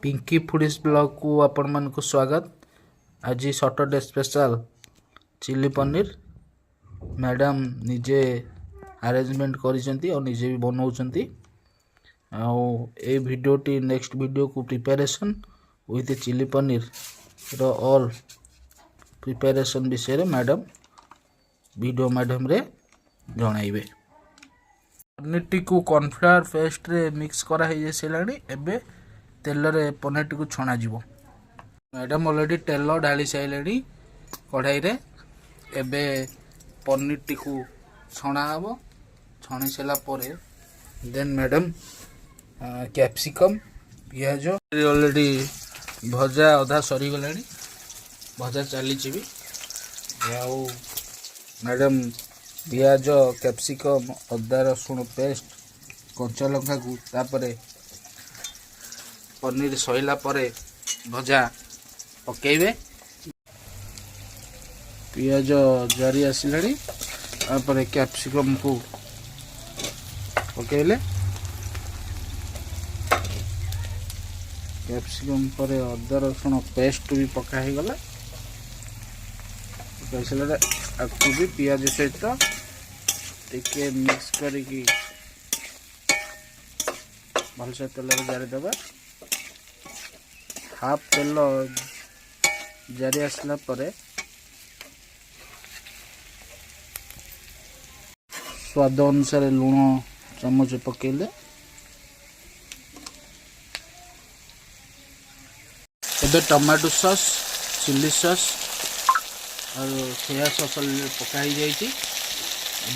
Pinky foodies blog को आपण मन को स्वागत। आज Saturday special chilli paneer madam निजे अरेंजमेंट करिसेंती और निजे भी बनाउछंती। ए वीडियोटी नेक्स्ट वीडियो को प्रिपरेशन विथ चिली पनीर रो ऑल प्रिपरेशन विषय रे मैडम वीडियो माध्यम रे जणाइबे। पनीर टी को कॉर्नफ्लावर पेस्ट रे मिक्स करा हे जेसेलानी एबे तेल रे पनीर टी को छणा जीवो। मैडम ऑलरेडी तेल ढाली साइलेनी कढ़ाई रे। एबे पनीर टी को छणा हबो। छणी सेला परे देन मैडम कैप्सिकम पियाज ऑलरेडी भजा अधा सरी गलानी भजा चली भी याऊ मैडम पियाज कैप्सिकम अदा रसुण पेस्ट कंचा लंका को तापरे पनीर सैला परे भजा पकेबे। पियाज जारी आसिलानी तापरे कैप्सिकम को पकेले। कैप्सिकम परे अदा रसुण पेस्ट भी पका ही गला। पकैसला आपको भी पियाज सहित टिके मिक्स करिकी भलसे तेल जारी देबा। हाफ तेल जारी आसला परे स्वाद अनुसार लुण चमच पकेले। एबे टमाटो सॉस चिली सॉस और सोया सॉस पकाई जाइए।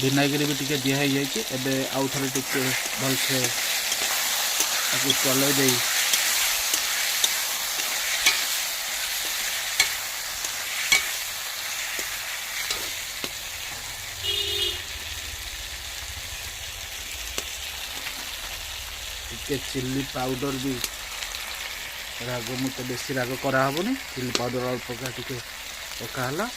विनेगर भी टिके दिया ही जाइए। एबे आउ थरे टिके भलसे ताकू चले दे टिके चिल्ली पाउडर भी राग मुझे बेसी राग करा हबनी। चिल्ली पाउडर अल्प टिके पकाला।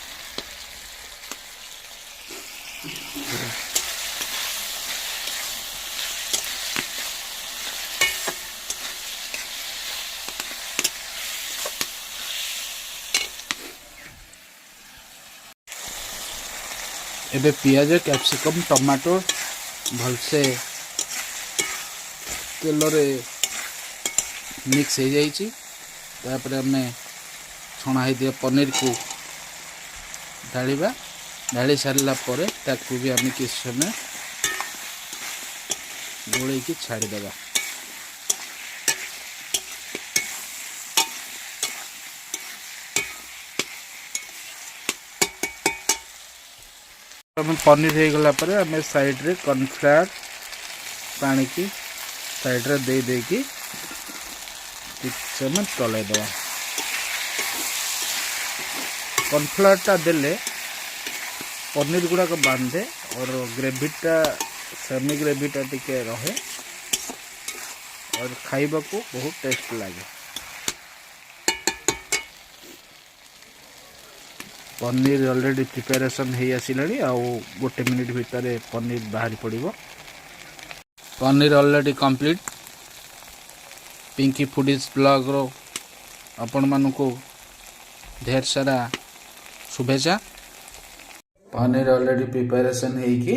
एबे पियाज कैप्सिकम टमाटो भलसे तेल रे मिक्स हो जाइए। तापर आमे छणा ही दिया पनीर को ढालिबा। ढाली सारा पर ताकू भी आम किस समय गोल की छाड़देवा। पनीर हो गला पर आम साइड रे कॉर्नफ्लावर पानी की साइड रे दे देकी समय चलाई देवा। कॉर्नफ्लावर टा देले पनीर गुड़ाक बांधे और ग्रेवीटा सेमी ग्रेवीटा टिके रहे और खाइबा को बहुत टेस्ट लगे। पनीर ऑलरेडी प्रिपरेशन हो आसिलानी। आउ गोटे मिनिट भितर पनीर बाहरी पड़िबो। पनीर already complete. Pinky foodies blog रो आपण मानकु ढेर सारा शुभेच्छा। पनीर ऑलरेडी प्रिपरेशन है कि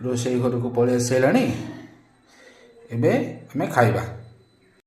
रोषे घर को पलि आसानी। एबे हमें खाइबा।